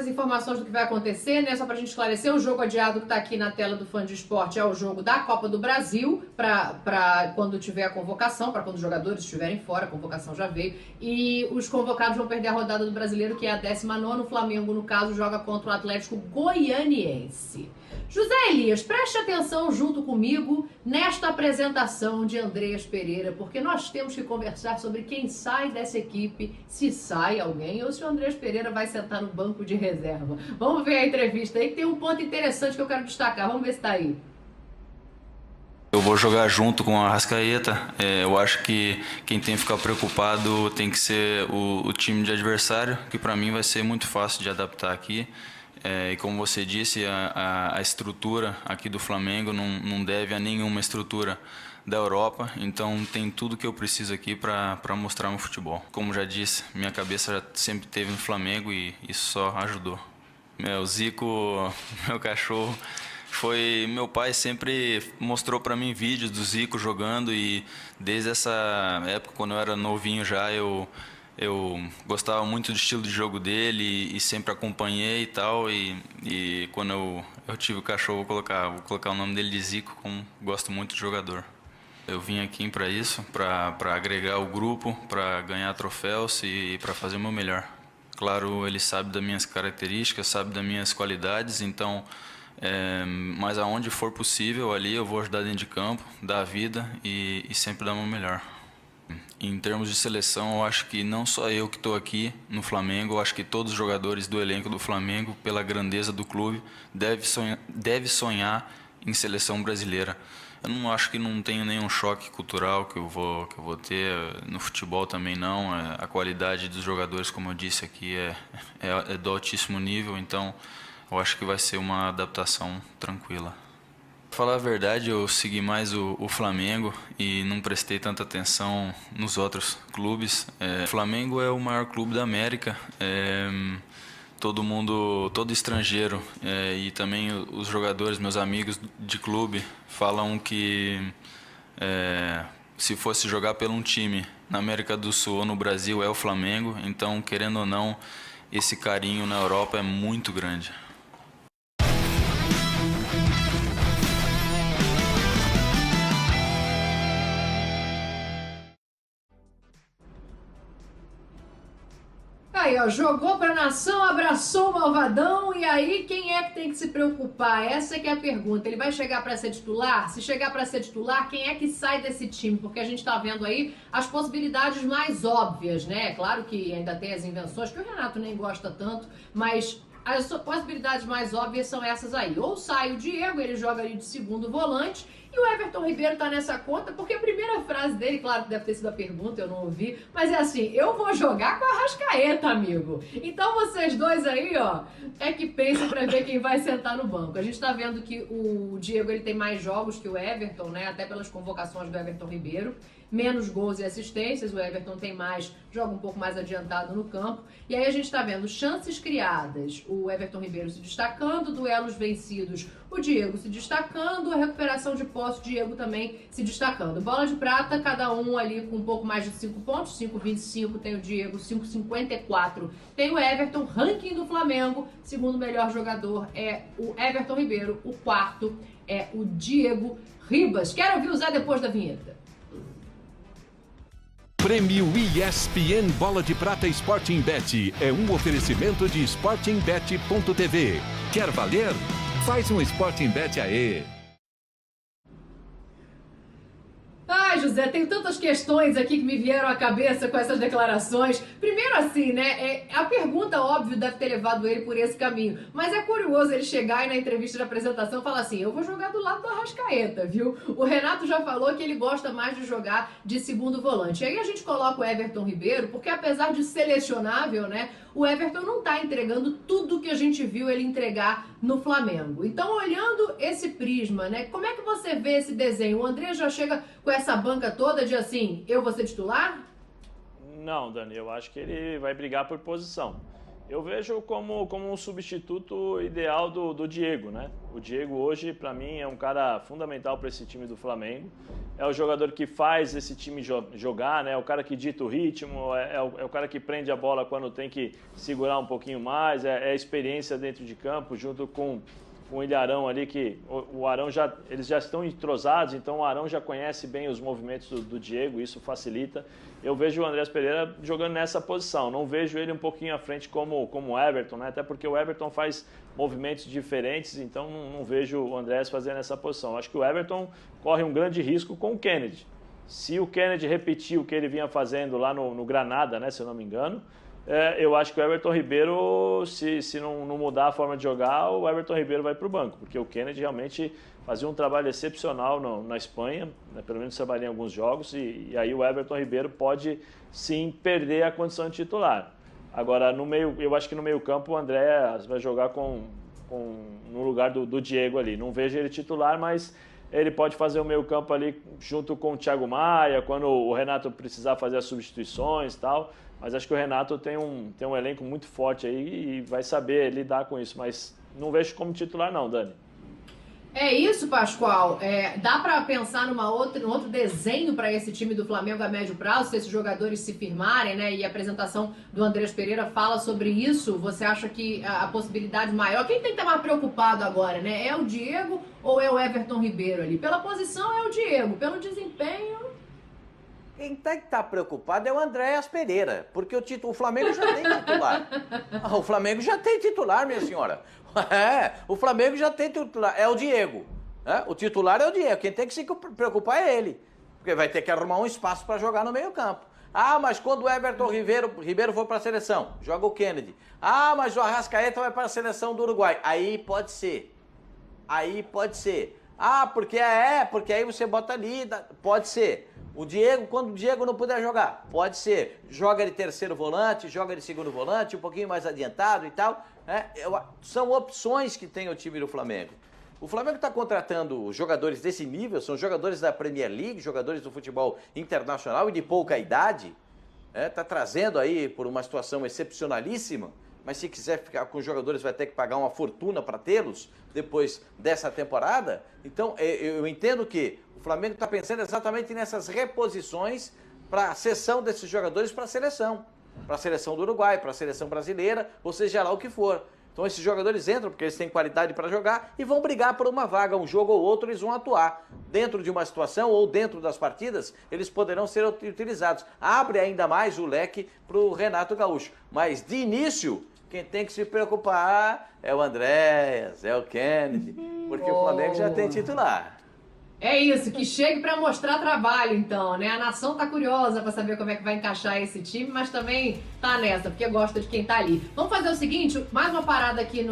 As informações do que vai acontecer, né? Só pra gente esclarecer, o jogo adiado que tá aqui na tela do Fã de Esporte é o jogo da Copa do Brasil, pra quando tiver a convocação, pra quando os jogadores estiverem fora, a convocação já veio, e os convocados vão perder a rodada do Brasileiro, que é a 19ª, o Flamengo, no caso, joga contra o Atlético Goianiense. José Elias, preste atenção junto comigo nesta apresentação de Andreas Pereira, porque nós temos que conversar sobre quem sai dessa equipe, se sai alguém, ou se o Andreas Pereira vai sentar no banco de reserva. Vamos ver a entrevista aí, que tem um ponto interessante que eu quero destacar. Vamos ver se tá aí. Eu vou jogar junto com a Arrascaeta. Eu acho que quem tem que ficar preocupado tem que ser o time de adversário, que para mim vai ser muito fácil de adaptar aqui. E como você disse, a estrutura aqui do Flamengo não deve a nenhuma estrutura da Europa, então tem tudo que eu preciso aqui para mostrar meu futebol. Como já disse, minha cabeça já sempre esteve no Flamengo e isso só ajudou. O Zico, meu cachorro, meu pai sempre mostrou para mim vídeos do Zico jogando, e desde essa época, quando eu era novinho já, eu gostava muito do estilo de jogo dele e sempre acompanhei e tal, e quando eu tive o cachorro, vou colocar o nome dele de Zico, como gosto muito de jogador. Eu vim aqui para isso, para agregar o grupo, para ganhar troféus e para fazer o meu melhor. Claro, ele sabe das minhas características, sabe das minhas qualidades, então, mas aonde for possível ali eu vou ajudar dentro de campo, dar a vida e sempre dar o meu melhor. Em termos de seleção, eu acho que não só eu que estou aqui no Flamengo, eu acho que todos os jogadores do elenco do Flamengo, pela grandeza do clube, deve sonhar em seleção brasileira. Eu não acho que não tenho nenhum choque cultural que eu vou ter, no futebol também não. A qualidade dos jogadores, como eu disse aqui, é do altíssimo nível, então eu acho que vai ser uma adaptação tranquila. Pra falar a verdade, eu segui mais o Flamengo e não prestei tanta atenção nos outros clubes. O Flamengo é o maior clube da América. Todo estrangeiro e também os jogadores, meus amigos de clube, falam que se fosse jogar por um time na América do Sul ou no Brasil é o Flamengo. Então, querendo ou não, esse carinho na Europa é muito grande. Aí, ó, jogou pra nação, abraçou o malvadão, e aí quem é que tem que se preocupar? Essa é que é a pergunta. Ele vai chegar pra ser titular? Se chegar pra ser titular, quem é que sai desse time? Porque a gente tá vendo aí as possibilidades mais óbvias, né? Claro que ainda tem as invenções, que o Renato nem gosta tanto, mas as possibilidades mais óbvias são essas aí. Ou sai o Diego, ele joga ali de segundo volante, e o Everton Ribeiro tá nessa conta, porque a primeira frase dele, claro que deve ter sido a pergunta, eu não ouvi, mas é assim: eu vou jogar com a Arrascaeta, amigo. Então vocês dois aí, ó, é que pensem pra ver quem vai sentar no banco. A gente tá vendo que o Diego, ele tem mais jogos que o Everton, né, até pelas convocações do Everton Ribeiro, menos gols e assistências, o Everton tem mais, joga um pouco mais adiantado no campo, e aí a gente tá vendo chances criadas, o Everton Ribeiro se destacando, duelos vencidos, o Diego se destacando, a recuperação de posse, o Diego também se destacando. Bola de prata, cada um ali com um pouco mais de 5 pontos, 5,25 tem o Diego, 5,54 tem o Everton. Ranking do Flamengo, segundo melhor jogador é o Everton Ribeiro, o quarto é o Diego Ribas. Quero ouvir o Zé depois da vinheta. Prêmio ESPN Bola de Prata Sporting Bet é um oferecimento de sportingbet.tv. Quer valer? Faz um Sporting Bet aí. Ai, José, tem tantas questões aqui que me vieram à cabeça com essas declarações. Primeiro assim, né, a pergunta, óbvio, deve ter levado ele por esse caminho. Mas é curioso ele chegar e na entrevista de apresentação falar assim: eu vou jogar do lado do Arrascaeta, viu? O Renato já falou que ele gosta mais de jogar de segundo volante. E aí a gente coloca o Everton Ribeiro, porque apesar de selecionável, né, o Everton não tá entregando tudo que a gente viu ele entregar no Flamengo. Então, olhando esse prisma, né, como é que você vê esse desenho? O André já chega com essa banca toda de assim: eu vou ser titular? Não, Dani, eu acho que ele vai brigar por posição. Eu vejo como um substituto ideal do Diego, né? O Diego hoje, para mim, é um cara fundamental para esse time do Flamengo. É o jogador que faz esse time jogar, né? É o cara que dita o ritmo, é o cara que prende a bola quando tem que segurar um pouquinho mais, é a experiência dentro de campo, junto com o Ilharão ali, que o Arão eles já estão entrosados, então o Arão já conhece bem os movimentos do Diego, isso facilita. Eu vejo o Andrés Pereira jogando nessa posição, não vejo ele um pouquinho à frente como o Everton, né? Até porque o Everton faz movimentos diferentes, então não vejo o Andrés fazendo essa posição. Acho que o Everton corre um grande risco com o Kennedy. Se o Kennedy repetir o que ele vinha fazendo lá no Granada, né, se eu não me engano, eu acho que o Everton Ribeiro, se não mudar a forma de jogar, o Everton Ribeiro vai para o banco, porque o Kennedy realmente fazia um trabalho excepcional na Espanha, né, pelo menos trabalhei em alguns jogos, e aí o Everton Ribeiro pode sim perder a condição de titular. Agora, eu acho que no meio campo o André vai jogar no lugar do Diego ali. Não vejo ele titular, mas ele pode fazer o meio campo ali junto com o Thiago Maia, quando o Renato precisar fazer as substituições e tal. Mas acho que o Renato tem um elenco muito forte aí e vai saber lidar com isso. Mas não vejo como titular não, Dani. É isso, Pascoal. Dá para pensar num outro desenho para esse time do Flamengo a médio prazo, se esses jogadores se firmarem, né? E a apresentação do Andrés Pereira fala sobre isso. Você acha que a possibilidade maior... Quem tem que estar mais preocupado agora, né? É o Diego ou é o Everton Ribeiro ali? Pela posição é o Diego, pelo desempenho... Quem tem que estar preocupado é o Andrés Pereira, porque o Flamengo já tem titular. O Flamengo já tem titular, minha senhora. O Flamengo já tem titular, é o Diego. O titular é o Diego, quem tem que se preocupar é ele, porque vai ter que arrumar um espaço para jogar no meio campo. Mas quando o Everton Ribeiro for para a seleção, joga o Kennedy. Mas o Arrascaeta vai para a seleção do Uruguai. Aí pode ser. Porque aí você bota ali, pode ser. O Diego, quando o Diego não puder jogar, pode ser. Joga de terceiro volante, joga de segundo volante, um pouquinho mais adiantado e tal. São opções que tem o time do Flamengo. O Flamengo está contratando jogadores desse nível, são jogadores da Premier League, jogadores do futebol internacional e de pouca idade. Está trazendo aí por uma situação excepcionalíssima, mas se quiser ficar com os jogadores vai ter que pagar uma fortuna para tê-los depois dessa temporada. Então eu entendo que o Flamengo está pensando exatamente nessas reposições para a cessão desses jogadores para a seleção do Uruguai, para a seleção brasileira, ou seja lá o que for. Então esses jogadores entram porque eles têm qualidade para jogar e vão brigar por uma vaga, um jogo ou outro eles vão atuar. Dentro de uma situação ou dentro das partidas, eles poderão ser utilizados. Abre ainda mais o leque para o Renato Gaúcho. Mas de início, quem tem que se preocupar é o Andrés, é o Kennedy, porque o Flamengo já tem titular. É isso, que chegue para mostrar trabalho, então, né? A nação tá curiosa para saber como é que vai encaixar esse time, mas também tá nessa, porque gosta de quem tá ali. Vamos fazer o seguinte, mais uma parada aqui no